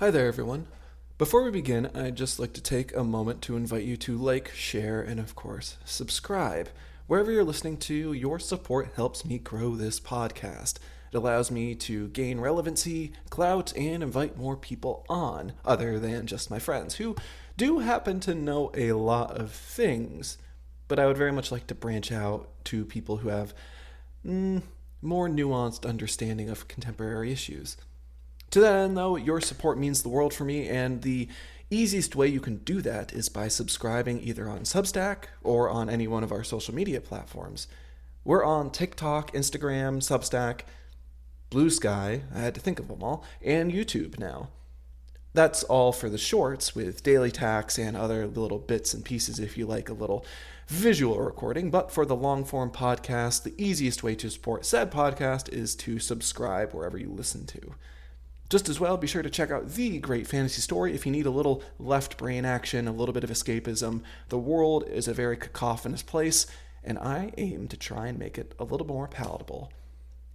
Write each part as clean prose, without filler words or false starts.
Hi there, everyone. Before we begin, I'd just like to take a moment to invite you to like, share, and of course, subscribe. Wherever you're listening to, your support helps me grow this podcast. It allows me to gain relevancy, clout, and invite more people on, other than just my friends, who do happen to know a lot of things. But I would very much like to branch out to people who have more nuanced understanding of contemporary issues. To that end, though, your support means the world for me, and the easiest way you can do that is by subscribing either on Substack or on any one of our social media platforms. We're on TikTok, Instagram, Substack, Blue Sky, I had to think of them all, and YouTube now. That's all for the shorts, with daily tacks and other little bits and pieces if you like a little visual recording. But for the long form podcast, the easiest way to support said podcast is to subscribe wherever you listen to. Just as well, be sure to check out The Great Fantasy Story if you need a little left brain action, a little bit of escapism. The world is a very cacophonous place, and I aim to try and make it a little more palatable.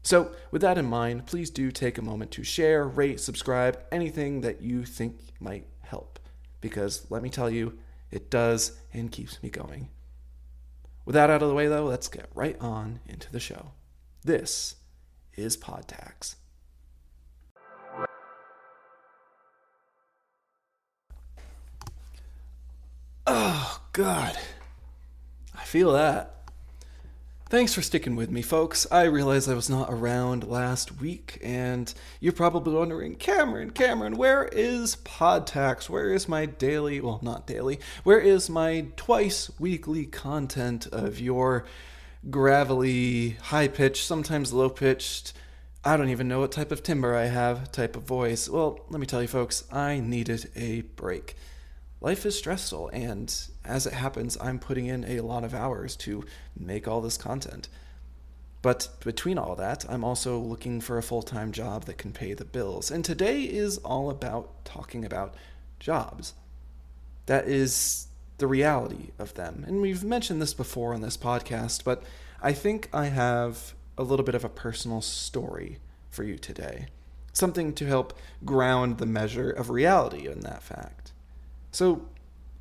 So, with that in mind, please do take a moment to share, rate, subscribe, anything that you think might help. Because, let me tell you, it does and keeps me going. With that out of the way, though, let's get right on into the show. This is PodTax. Oh, God. I feel that. Thanks for sticking with me, folks. I realize I was not around last week, and you're probably wondering, Cameron, where is PodTax? Where is my daily, well, not daily, where is my twice weekly content of your gravelly, high-pitched, sometimes low-pitched, I don't even know what type of timbre I have, type of voice? Well, let me tell you, folks, I needed a break. Life is stressful, and as it happens, I'm putting in a lot of hours to make all this content. But between all that, I'm also looking for a full-time job that can pay the bills. And today is all about talking about jobs. That is the reality of them. And we've mentioned this before on this podcast, but I think I have a little bit of a personal story for you today. Something to help ground the measure of reality in that fact. So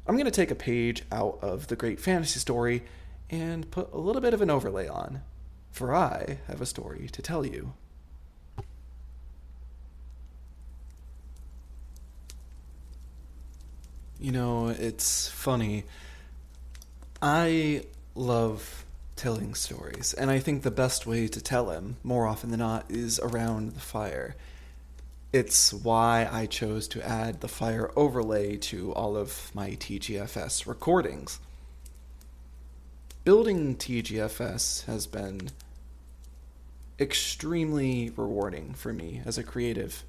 I'm going to take a page out of The Great Fantasy Story and put a little bit of an overlay on, for I have a story to tell you. You know, it's funny. I love telling stories, and I think the best way to tell them, more often than not, is around the fire. It's why I chose to add the fire overlay to all of my TGFS recordings. Building TGFS has been extremely rewarding for me as a creative.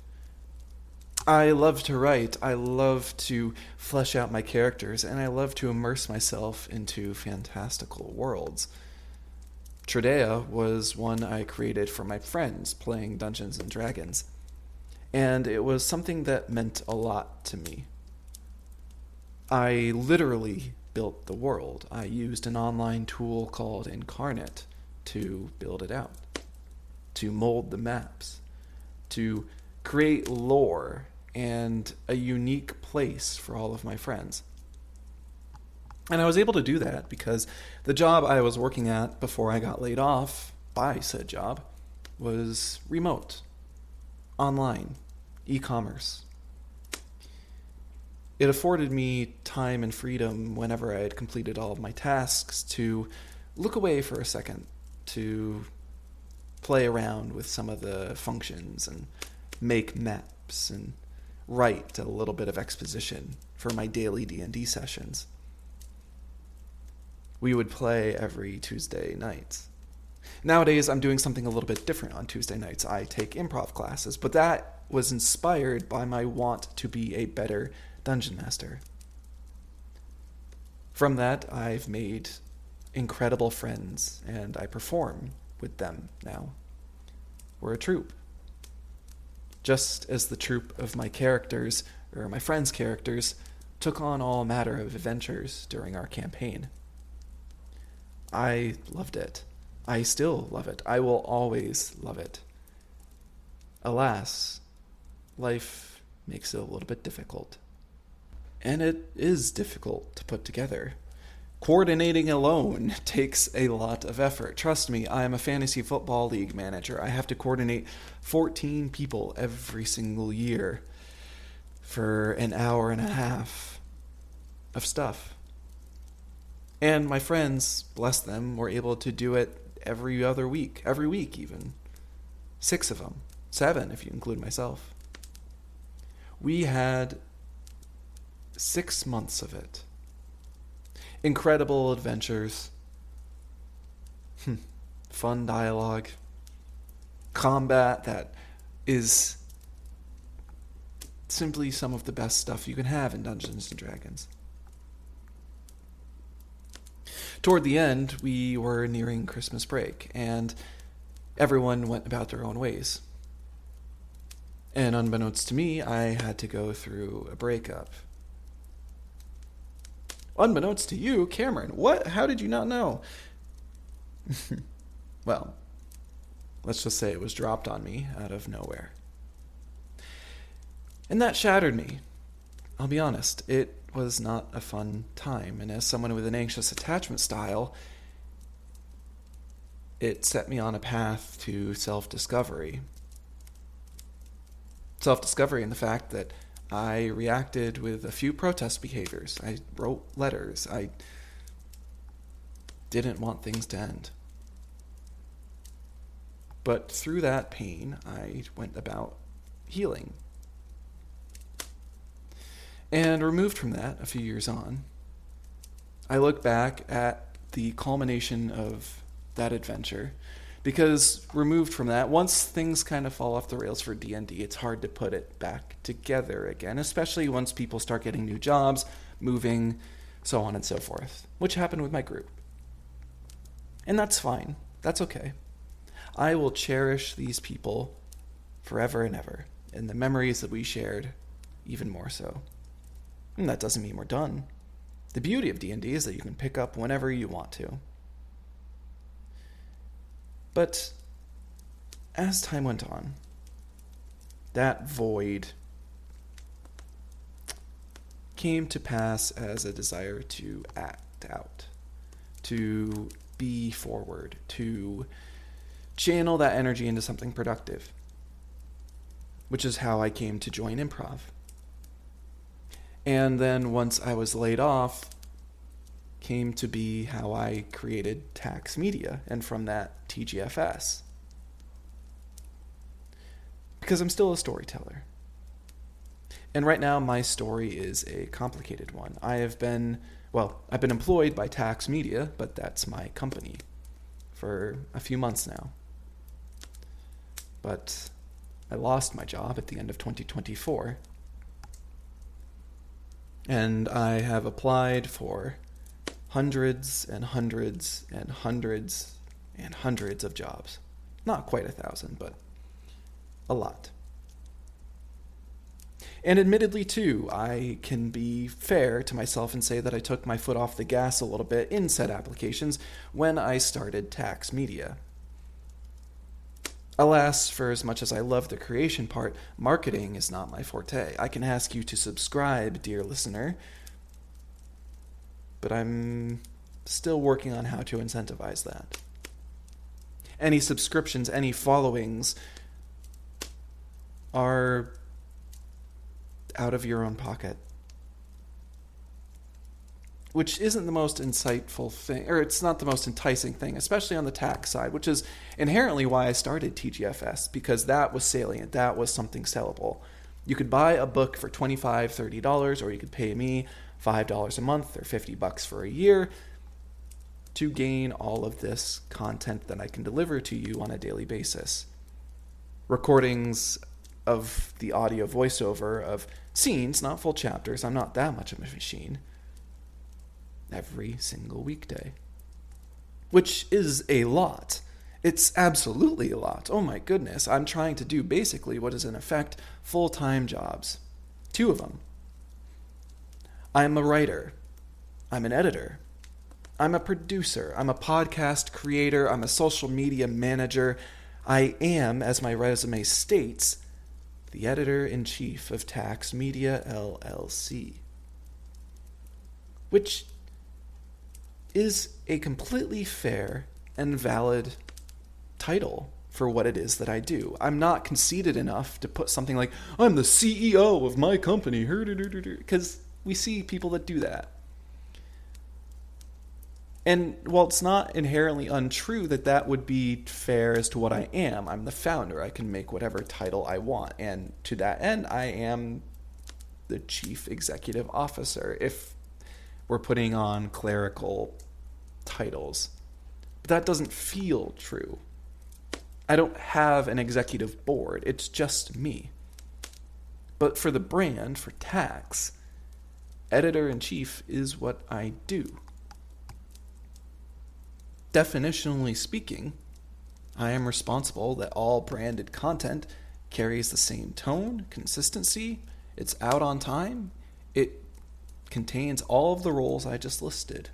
I love to write, I love to flesh out my characters, and I love to immerse myself into fantastical worlds. Tradea was one I created for my friends playing Dungeons & Dragons. And it was something that meant a lot to me. I literally built the world. I used an online tool called Incarnate to build it out, to mold the maps, to create lore and a unique place for all of my friends. And I was able to do that because the job I was working at before I got laid off by said job was remote, online, e-commerce. It afforded me time and freedom whenever I had completed all of my tasks to look away for a second, to play around with some of the functions and make maps and write a little bit of exposition for my daily D&D sessions. We would play every Tuesday nights. Nowadays, I'm doing something a little bit different on Tuesday nights. I take improv classes, but that was inspired by my want to be a better dungeon master. From that, I've made incredible friends, and I perform with them now. We're a troupe. Just as the troupe of my characters, or my friends' characters, took on all matter of adventures during our campaign. I loved it. I still love it. I will always love it. Alas, life makes it a little bit difficult. And it is difficult to put together. Coordinating alone takes a lot of effort. Trust me, I am a fantasy football league manager. I have to coordinate 14 people every single year for an hour and a half of stuff. And my friends, bless them, were able to do it every week even. 6 of them, 7 if you include myself. We had 6 months of it. Incredible adventures, fun dialogue, combat that is simply some of the best stuff you can have in Dungeons & Dragons. Toward the end, we were nearing Christmas break, and everyone went about their own ways. And unbeknownst to me, I had to go through a breakup. Unbeknownst to you, Cameron, what? How did you not know? Well, let's just say it was dropped on me out of nowhere. And that shattered me. I'll be honest, it was not a fun time. And as someone with an anxious attachment style, it set me on a path to self-discovery. Self-discovery in the fact that I reacted with a few protest behaviors. I wrote letters. I didn't want things to end. But through that pain, I went about healing. And removed from that, a few years on, I look back at the culmination of that adventure, because removed from that, once things kind of fall off the rails for D&D, it's hard to put it back together again, especially once people start getting new jobs, moving, so on and so forth, which happened with my group. And that's fine. That's okay. I will cherish these people forever and ever, and the memories that we shared even more so. And that doesn't mean we're done. The beauty of D&D is that you can pick up whenever you want to. But as time went on, that void came to pass as a desire to act out, to be forward, to channel that energy into something productive, which is how I came to join improv. And then once I was laid off, came to be how I created Tax Media, and from that, TGFS. Because I'm still a storyteller. And right now, my story is a complicated one. I've been employed by Tax Media, but that's my company, for a few months now. But I lost my job at the end of 2024. And I have applied for hundreds and hundreds and hundreds and hundreds of jobs. Not quite 1,000, but a lot. And admittedly, too, I can be fair to myself and say that I took my foot off the gas a little bit in said applications when I started Tax Media. Alas, for as much as I love the creation part, marketing is not my forte. I can ask you to subscribe, dear listener, but I'm still working on how to incentivize that. Any subscriptions, any followings are out of your own pocket. Which isn't the most insightful thing, or it's not the most enticing thing, especially on the tax side, which is inherently why I started TGFS, because that was salient, that was something sellable. You could buy a book for $25, $30, or you could pay me $5 a month or $50 for a year to gain all of this content that I can deliver to you on a daily basis. Recordings of the audio voiceover of scenes, not full chapters. I'm not that much of a machine. Every single weekday. Which is a lot. It's absolutely a lot. Oh my goodness. I'm trying to do basically what is in effect full-time jobs. 2 of them. I'm a writer. I'm an editor. I'm a producer. I'm a podcast creator. I'm a social media manager. I am, as my resume states, the editor-in-chief of Tax Media LLC, which is a completely fair and valid title for what it is that I do. I'm not conceited enough to put something like, I'm the CEO of my company, because we see people that do that. And while it's not inherently untrue that would be fair as to what I am, I'm the founder. I can make whatever title I want. And to that end, I am the chief executive officer, if we're putting on clerical titles. But that doesn't feel true. I don't have an executive board. It's just me. But for the brand, for tax, editor-in-chief is what I do. Definitionally speaking, I am responsible that all branded content carries the same tone, consistency, it's out on time, it contains all of the roles I just listed.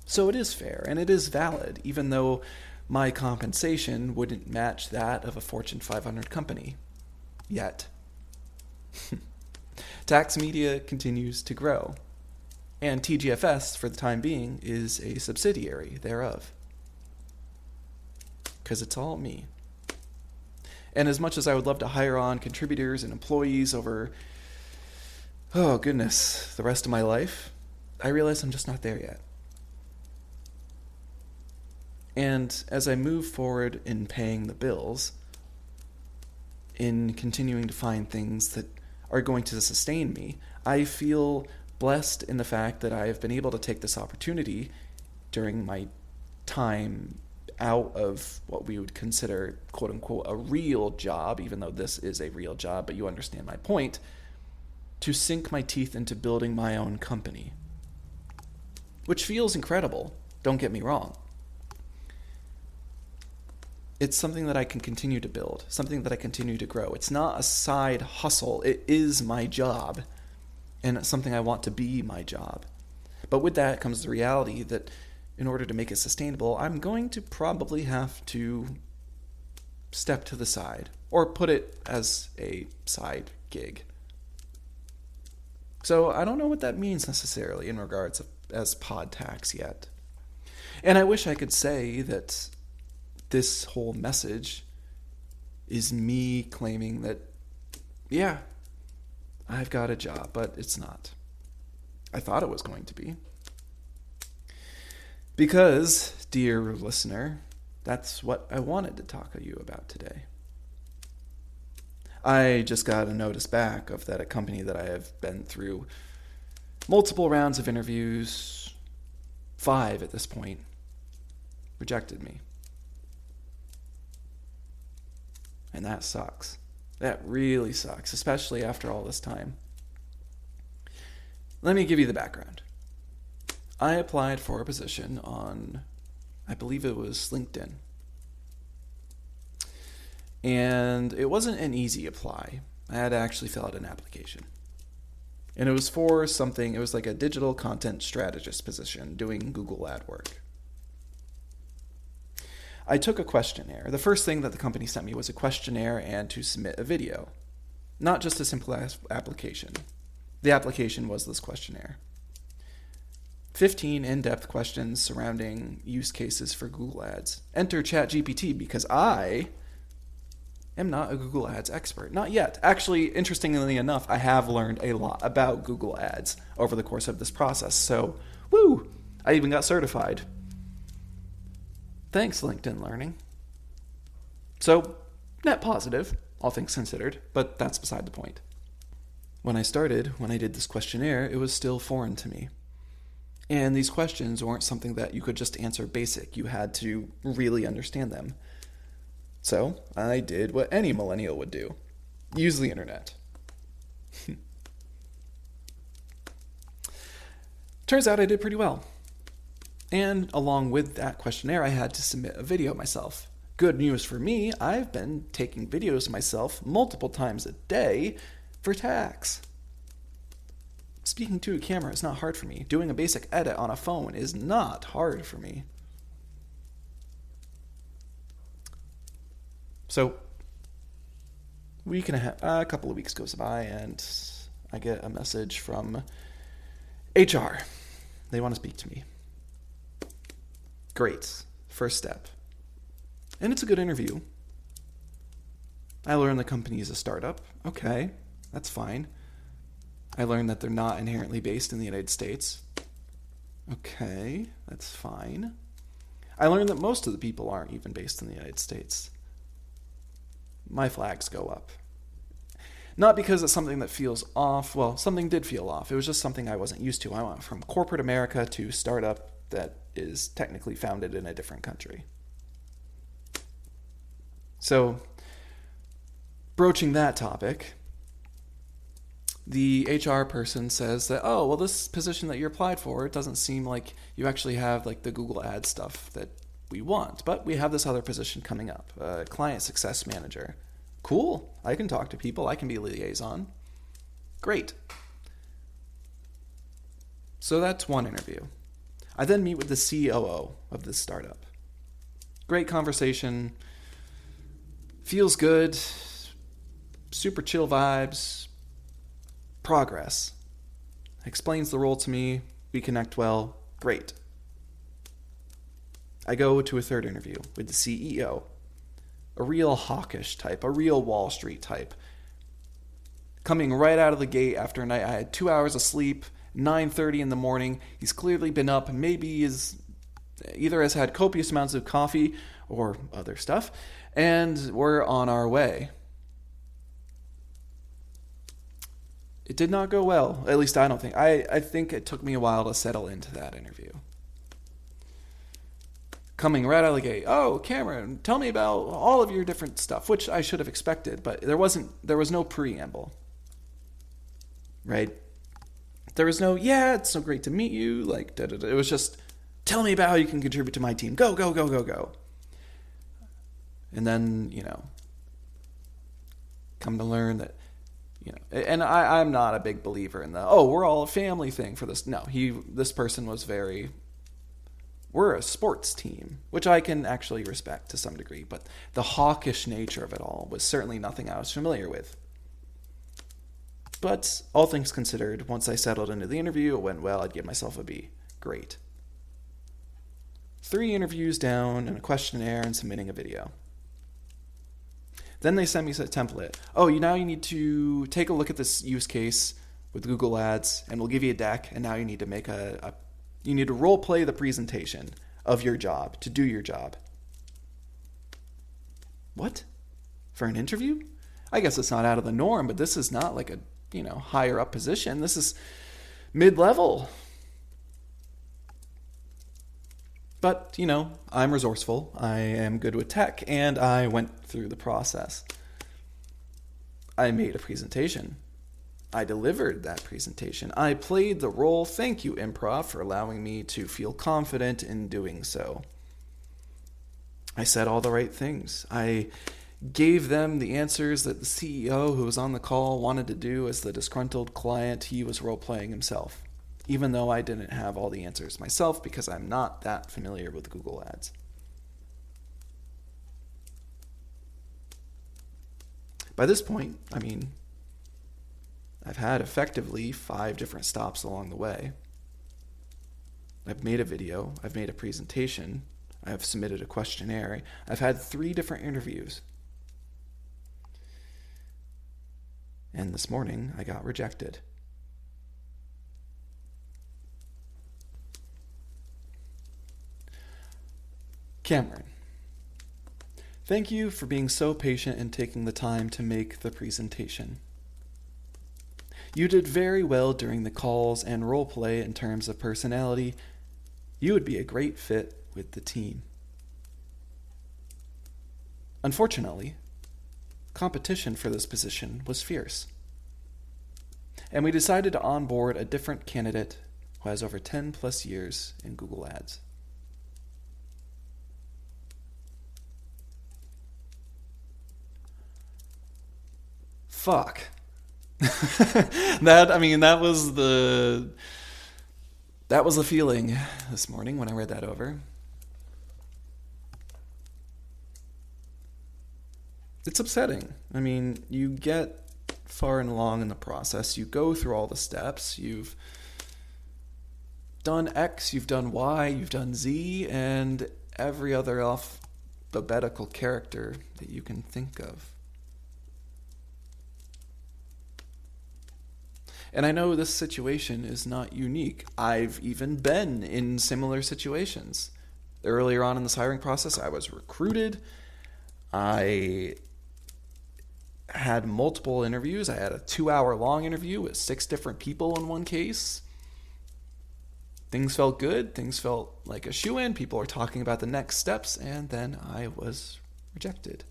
So it is fair and it is valid, even though my compensation wouldn't match that of a Fortune 500 company. Yet. Tax Media continues to grow. And TGFS, for the time being, is a subsidiary thereof. Because it's all me. And as much as I would love to hire on contributors and employees over, oh goodness, the rest of my life, I realize I'm just not there yet. And as I move forward in paying the bills, in continuing to find things that are going to sustain me, I feel blessed in the fact that I have been able to take this opportunity during my time out of what we would consider, quote unquote, a real job, even though this is a real job, but you understand my point, to sink my teeth into building my own company. Which feels incredible, don't get me wrong. It's something that I can continue to build, something that I continue to grow. It's not a side hustle, it is my job. And it's something I want to be my job. But with that comes the reality that in order to make it sustainable, I'm going to probably have to step to the side, or put it as a side gig. So I don't know what that means necessarily in regards as pod tax yet. And I wish I could say that this whole message is me claiming that, yeah, I've got a job, but it's not. I thought it was going to be. Because, dear listener, that's what I wanted to talk to you about today. I just got a notice back of that a company that I have been through multiple rounds of interviews, 5 at this point, rejected me. And that sucks. That really sucks, especially after all this time. Let me give you the background. I applied for a position on, I believe it was LinkedIn. And it wasn't an easy apply. I had to actually fill out an application. And it was for something, it was like a digital content strategist position doing Google ad work. I took a questionnaire. The first thing that the company sent me was a questionnaire and to submit a video. Not just a simple application. The application was this questionnaire. 15 in-depth questions surrounding use cases for Google Ads. Enter ChatGPT because I am not a Google Ads expert. Not yet. Actually, interestingly enough, I have learned a lot about Google Ads over the course of this process. So, woo! I even got certified. Thanks, LinkedIn Learning. So, net positive, all things considered, but that's beside the point. When I did this questionnaire, it was still foreign to me. And these questions weren't something that you could just answer basic. You had to really understand them. So, I did what any millennial would do. Use the internet. Turns out I did pretty well. And along with that questionnaire, I had to submit a video myself. Good news for me, I've been taking videos of myself multiple times a day for tax. Speaking to a camera is not hard for me. Doing a basic edit on a phone is not hard for me. So, a couple of weeks goes by, and I get a message from HR. They want to speak to me. Great. First step. And it's a good interview. I learned the company is a startup. Okay, that's fine. I learned that they're not inherently based in the United States. Okay, that's fine. I learned that most of the people aren't even based in the United States. My flags go up. Not because it's something that feels off. Well, something did feel off. It was just something I wasn't used to. I went from corporate America to startup that is technically founded in a different country. So, broaching that topic, the HR person says that, oh, well, this position that you applied for, it doesn't seem like you actually have like the Google Ads stuff that we want, but we have this other position coming up, client success manager. Cool. I can talk to people. I can be a liaison. Great. So that's one interview. I then meet with the COO of this startup. Great conversation. Feels good. Super chill vibes. Progress. Explains the role to me. We connect well. Great. I go to a third interview with the CEO. A real hawkish type, a real Wall Street type. Coming right out of the gate after a night, I had 2 hours of sleep, 9:30 in the morning. He's clearly been up, maybe either has had copious amounts of coffee or other stuff, and we're on our way. It did not go well, at least I don't think. I think it took me a while to settle into that interview. Coming right out of the gate, oh, Cameron, tell me about all of your different stuff, which I should have expected, but there was no preamble, right? There was no, yeah, it's so great to meet you, like, da-da-da. It was just, tell me about how you can contribute to my team. Go, go, go, go, go. And then, come to learn that, and I'm not a big believer in the, we're all a family thing for this. No, this person was very, we're a sports team, which I can actually respect to some degree, but the hawkish nature of it all was certainly nothing I was familiar with. But all things considered, once I settled into the interview, it went well. I'd give myself a B. Great. 3 interviews down and a questionnaire and submitting a video. Then they sent me a template. Oh, now you need to take a look at this use case with Google Ads, and we'll give you a deck, and now you need to make you need to role play the presentation of your job to do your job. What? For an interview? I guess it's not out of the norm, but this is not like a, higher up position. This is mid-level. But, I'm resourceful. I am good with tech, and I went through the process. I made a presentation. I delivered that presentation. I played the role. Thank you, improv, for allowing me to feel confident in doing so. I said all the right things. I gave them the answers that the CEO who was on the call wanted to do as the disgruntled client. He was role-playing himself, even though I didn't have all the answers myself because I'm not that familiar with Google Ads. By this point, I've had effectively 5 different stops along the way. I've made a video, I've made a presentation, I've submitted a questionnaire, I've had 3 different interviews. And this morning, I got rejected. Cameron, thank you for being so patient and taking the time to make the presentation. You did very well during the calls and role play in terms of personality. You would be a great fit with the team. Unfortunately, competition for this position was fierce, and we decided to onboard a different candidate who has over 10 plus years in Google Ads. Fuck. That was the feeling this morning when I read that over. it's upsetting. I mean, you get far and along in the process. You go through all the steps. You've done X, you've done Y, you've done Z, and every other alphabetical character that you can think of. And I know this situation is not unique. I've even been in similar situations. Earlier on in this hiring process, I was recruited. I had multiple interviews. I had a 2-hour-long interview with 6 different people in one case. Things felt good. Things felt like a shoo-in. People are talking about the next steps, and then I was rejected.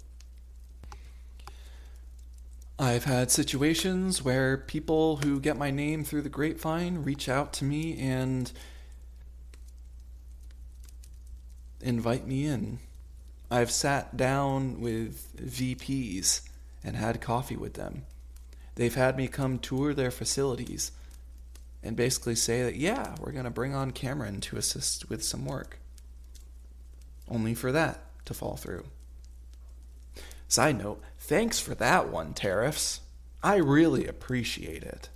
I've had situations where people who get my name through the grapevine reach out to me and invite me in. I've sat down with VPs and had coffee with them. They've had me come tour their facilities and basically say that, yeah, we're going to bring on Cameron to assist with some work. Only for that to fall through. Side note, thanks for that one, tariffs. I really appreciate it.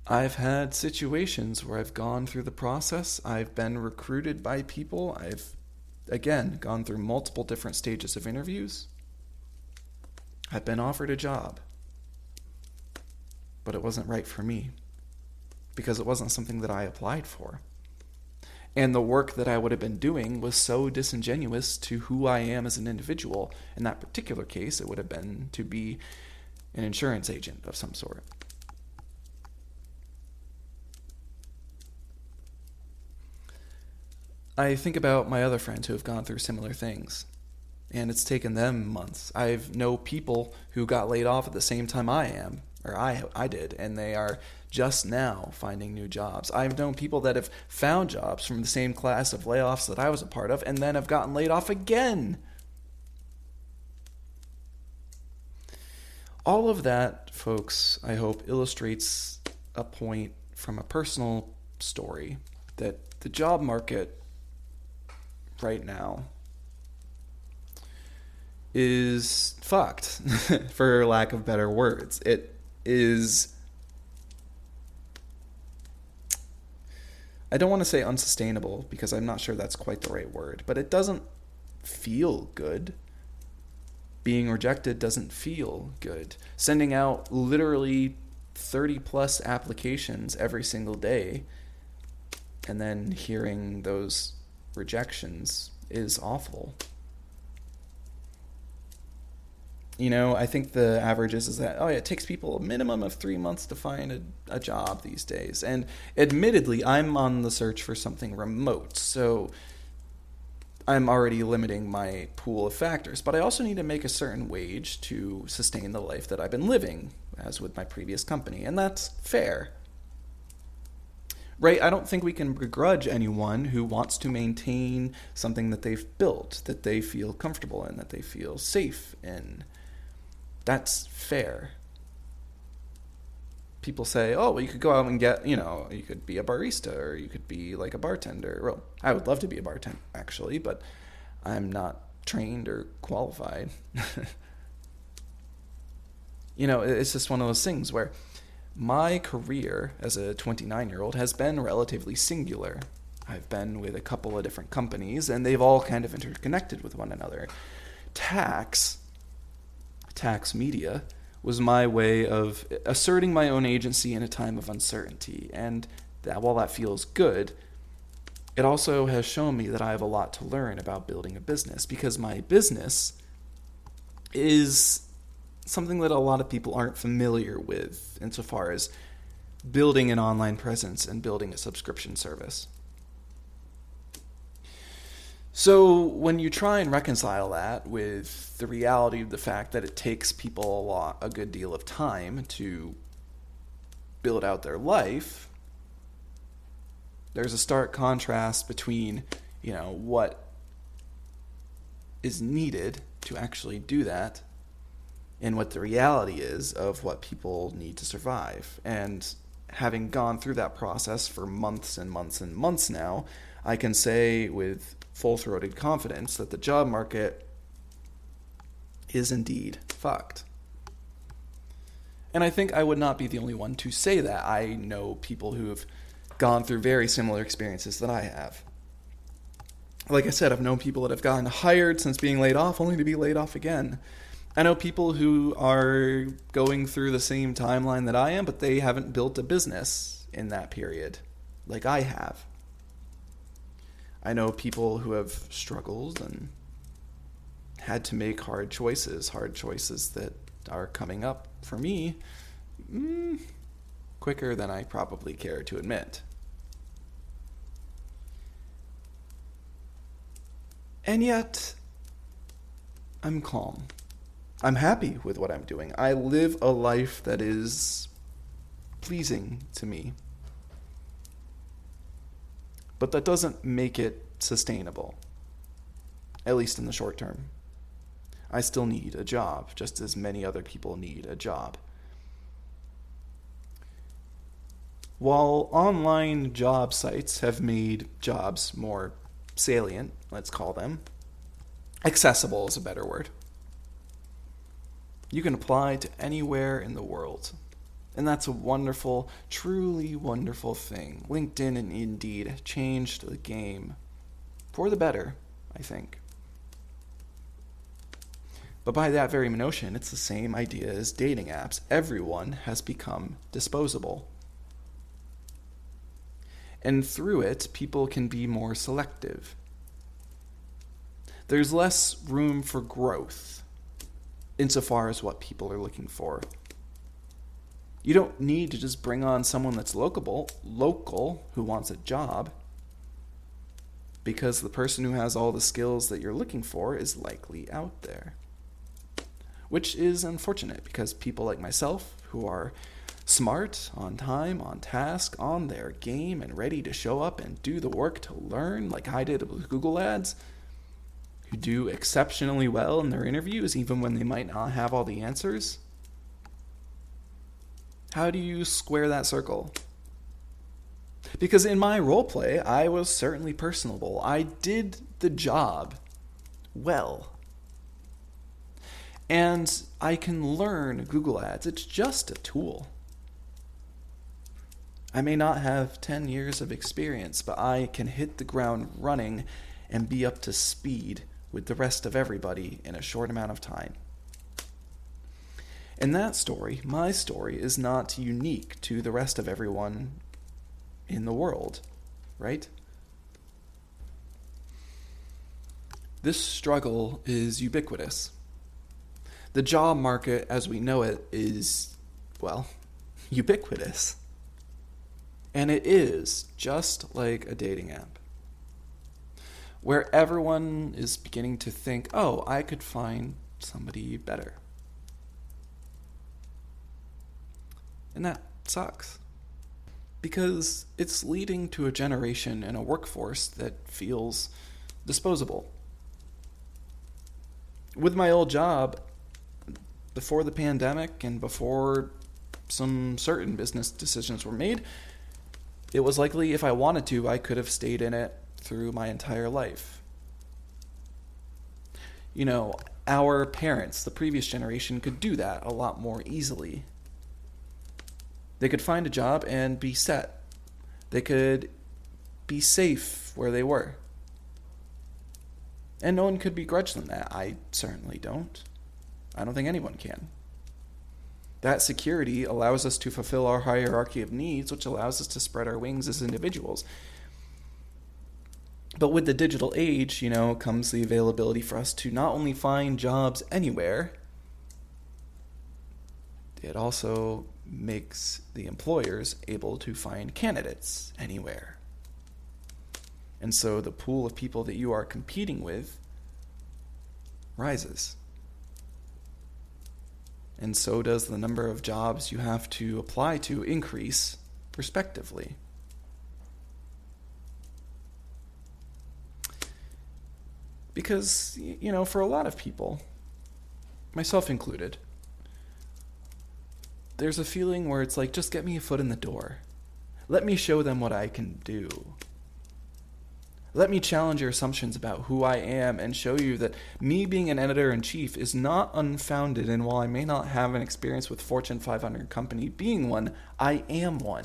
I've had situations where I've gone through the process. I've been recruited by people. I've, again, gone through multiple different stages of interviews. I've been offered a job. But it wasn't right for me. Because it wasn't something that I applied for. And the work that I would have been doing was so disingenuous to who I am as an individual. In that particular case, it would have been to be an insurance agent of some sort. I think about my other friends who have gone through similar things, and it's taken them months. I know people who got laid off at the same time I did, and they are just now finding new jobs. I've known people that have found jobs from the same class of layoffs that I was a part of, and then have gotten laid off again. All of that, folks, I hope illustrates a point from a personal story that the job market right now is fucked, for lack of better words. It is, I don't want to say unsustainable, because I'm not sure that's quite the right word, but it doesn't feel good. Being rejected doesn't feel good. Sending out literally 30 plus applications every single day and then hearing those rejections is awful. You know, I think the average is that, it takes people a minimum of 3 months to find a job these days. And admittedly, I'm on the search for something remote, so I'm already limiting my pool of factors. But I also need to make a certain wage to sustain the life that I've been living, as with my previous company, and that's fair. Right? I don't think we can begrudge anyone who wants to maintain something that they've built, that they feel comfortable in, that they feel safe in. That's fair. People say, you could go out and get, you could be a barista, or you could be like a bartender. Well, I would love to be a bartender, actually, but I'm not trained or qualified. It's just one of those things where my career as a 29-year-old has been relatively singular. I've been with a couple of different companies, and they've all kind of interconnected with one another. Tax media was my way of asserting my own agency in a time of uncertainty. And while that feels good, it also has shown me that I have a lot to learn about building a business, because my business is something that a lot of people aren't familiar with insofar as building an online presence and building a subscription service. So when you try and reconcile that with the reality of the fact that it takes people a good deal of time to build out their life, there's a stark contrast between, what is needed to actually do that and what the reality is of what people need to survive. And having gone through that process for months and months and months now, I can say with full-throated confidence that the job market is indeed fucked. And I think I would not be the only one to say that. I know people who have gone through very similar experiences that I have. Like I said, I've known people that have gotten hired since being laid off only to be laid off again. I know people who are going through the same timeline that I am, but they haven't built a business in that period like I have. I know people who have struggled and had to make hard choices that are coming up for me quicker than I probably care to admit. And yet, I'm calm. I'm happy with what I'm doing. I live a life that is pleasing to me. But that doesn't make it sustainable, at least in the short term. I still need a job, just as many other people need a job. While online job sites have made jobs more salient, let's call them, accessible is a better word. You can apply to anywhere in the world. And that's a wonderful, truly wonderful thing. LinkedIn and Indeed changed the game for the better, I think. But by that very notion, it's the same idea as dating apps. Everyone has become disposable. And through it, people can be more selective. There's less room for growth insofar as what people are looking for. You don't need to just bring on someone that's local who wants a job, because the person who has all the skills that you're looking for is likely out there. Which is unfortunate, because people like myself, who are smart, on time, on task, on their game, and ready to show up and do the work to learn, like I did with Google Ads, who do exceptionally well in their interviews, even when they might not have all the answers. How do you square that circle? Because in my role play, I was certainly personable. I did the job well. And I can learn Google Ads. It's just a tool. I may not have 10 years of experience, but I can hit the ground running and be up to speed with the rest of everybody in a short amount of time. And that story, my story, is not unique to the rest of everyone in the world, right? This struggle is ubiquitous. The job market as we know it is, well, ubiquitous. And it is just like a dating app, where everyone is beginning to think, oh, I could find somebody better. And that sucks, because it's leading to a generation and a workforce that feels disposable. With my old job, before the pandemic and before some certain business decisions were made, it was likely if I wanted to, I could have stayed in it through my entire life. You know, our parents, the previous generation, could do that a lot more easily. They could find a job and be set. They could be safe where they were. And no one could begrudge them that. I certainly don't. I don't think anyone can. That security allows us to fulfill our hierarchy of needs, which allows us to spread our wings as individuals. But with the digital age, comes the availability for us to not only find jobs anywhere, it also makes the employers able to find candidates anywhere. And so the pool of people that you are competing with rises. And so does the number of jobs you have to apply to increase respectively. Because, for a lot of people, myself included, there's a feeling where it's like, just get me a foot in the door. Let me show them what I can do. Let me challenge your assumptions about who I am and show you that me being an editor-in-chief is not unfounded, and while I may not have an experience with Fortune 500 company being one, I am one.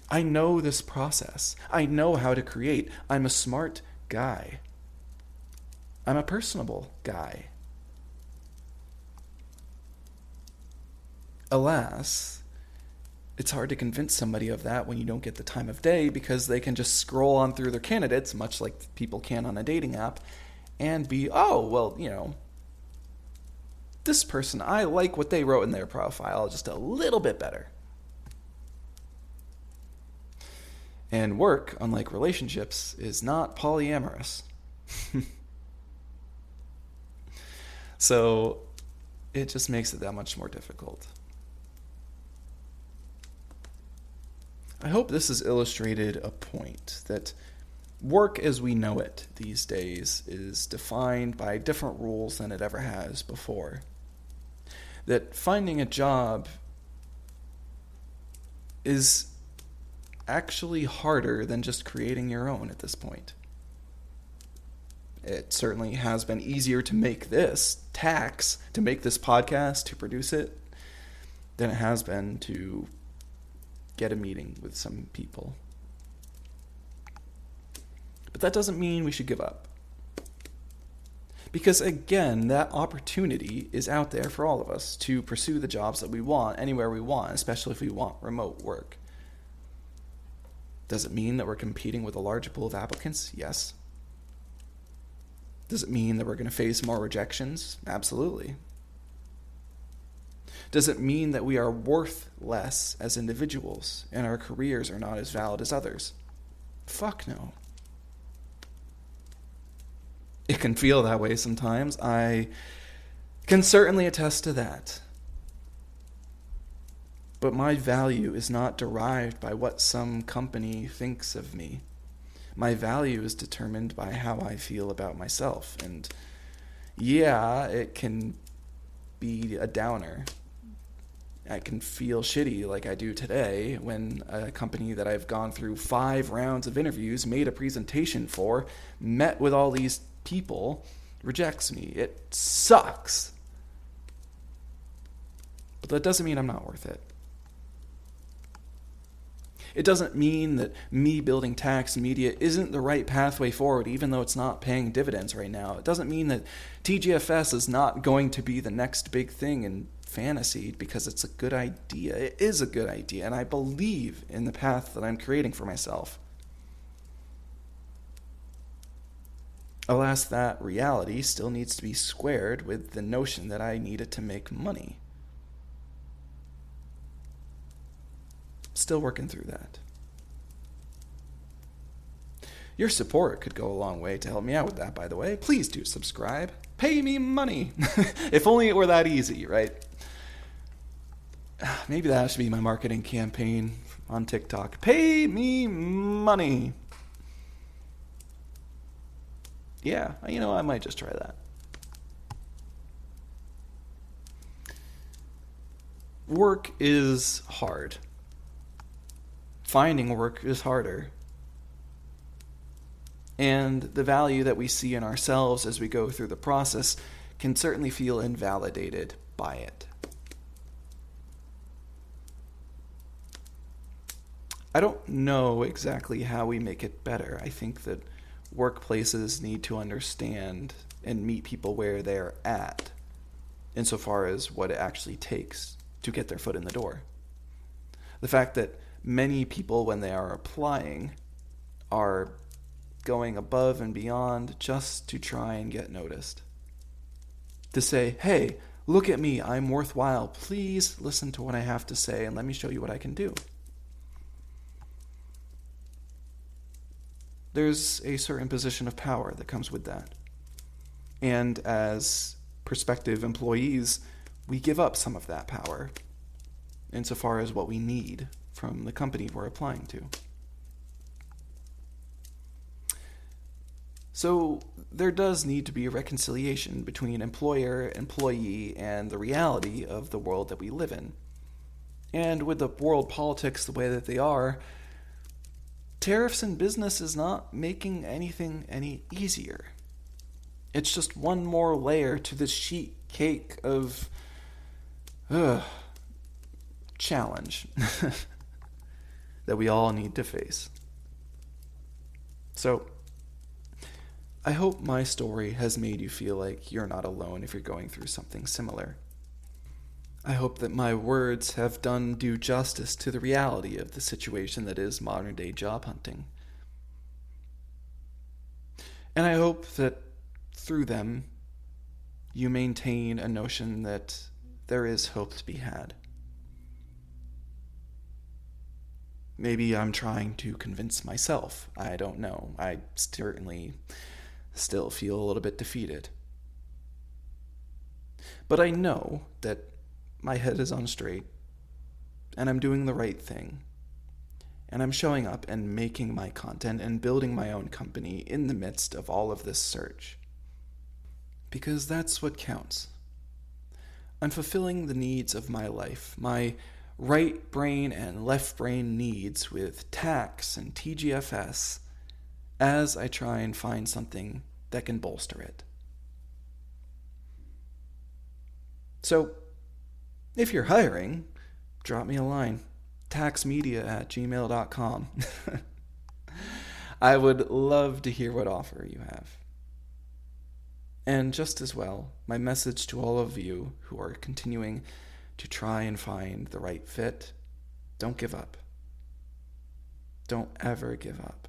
I know this process. I know how to create. I'm a smart guy. I'm a personable guy. Alas, it's hard to convince somebody of that when you don't get the time of day, because they can just scroll on through their candidates, much like people can on a dating app, and be, oh, well, this person, I like what they wrote in their profile just a little bit better. And work, unlike relationships, is not polyamorous. So it just makes it that much more difficult. I hope this has illustrated a point that work as we know it these days is defined by different rules than it ever has before. That finding a job is actually harder than just creating your own at this point. It certainly has been easier to make this to make this podcast, to produce it, than it has been to get a meeting with some people. But that doesn't mean we should give up. Because again, that opportunity is out there for all of us to pursue the jobs that we want, anywhere we want, especially if we want remote work. Does it mean that we're competing with a large pool of applicants? Yes. Does it mean that we're going to face more rejections? Absolutely. Does it mean that we are worth less as individuals and our careers are not as valid as others? Fuck no. It can feel that way sometimes. I can certainly attest to that. But my value is not derived by what some company thinks of me. My value is determined by how I feel about myself. And yeah, it can be a downer. I can feel shitty like I do today when a company that I've gone through 5 rounds of interviews, made a presentation for, met with all these people, rejects me. It sucks. But that doesn't mean I'm not worth it. It doesn't mean that me building tax media isn't the right pathway forward, even though it's not paying dividends right now. It doesn't mean that TGFS is not going to be the next big thing in fantasy, because it's a good idea. It is a good idea, and I believe in the path that I'm creating for myself. Alas, that reality still needs to be squared with the notion that I need it to make money. Still working through that. Your support could go a long way to help me out with that, by the way. Please do subscribe. Pay me money. If only it were that easy, right? Maybe that should be my marketing campaign on TikTok. Pay me money. Yeah, I might just try that. Work is hard. Finding work is harder. And the value that we see in ourselves as we go through the process can certainly feel invalidated by it. I don't know exactly how we make it better. I think that workplaces need to understand and meet people where they're at, insofar as what it actually takes to get their foot in the door. The fact that many people, when they are applying, are going above and beyond just to try and get noticed. To say, hey, look at me, I'm worthwhile. Please listen to what I have to say and let me show you what I can do. There's a certain position of power that comes with that. And as prospective employees, we give up some of that power insofar as what we need from the company we're applying to. So there does need to be a reconciliation between employer, employee, and the reality of the world that we live in. And with the world politics the way that they are, Tariffs in business is not making anything any easier. It's just one more layer to this sheet cake of challenge that we all need to face. So, I hope my story has made you feel like you're not alone if you're going through something similar. I hope that my words have done due justice to the reality of the situation that is modern day job hunting. And I hope that through them, you maintain a notion that there is hope to be had. Maybe I'm trying to convince myself. I don't know. I certainly still feel a little bit defeated. But I know that my head is on straight, and I'm doing the right thing. And I'm showing up and making my content and building my own company in the midst of all of this search. Because that's what counts. I'm fulfilling the needs of my life, my right brain and left brain needs with tax and TGFS, as I try and find something that can bolster it. So, if you're hiring, drop me a line, taxmedia@gmail.com. I would love to hear what offer you have. And just as well, my message to all of you who are continuing to try and find the right fit, don't give up. Don't ever give up.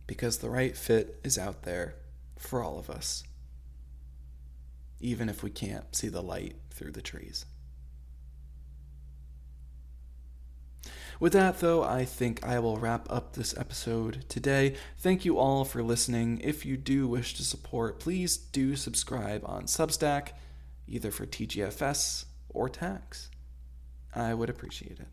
Because the right fit is out there for all of us, even if we can't see the light through the trees. With that, though, I think I will wrap up this episode today. Thank you all for listening. If you do wish to support, please do subscribe on Substack, either for TGFS or tax. I would appreciate it.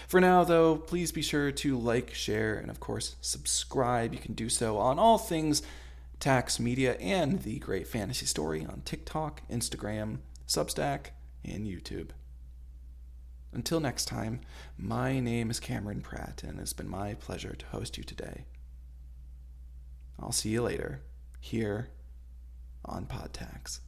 For now, though, please be sure to like, share, and of course, subscribe. You can do so on all things Tax Media and The Great Fantasy Story on TikTok, Instagram, Substack, and YouTube. Until next time, my name is Cameron Pratt, and it's been my pleasure to host you today. I'll see you later, here on PodTax.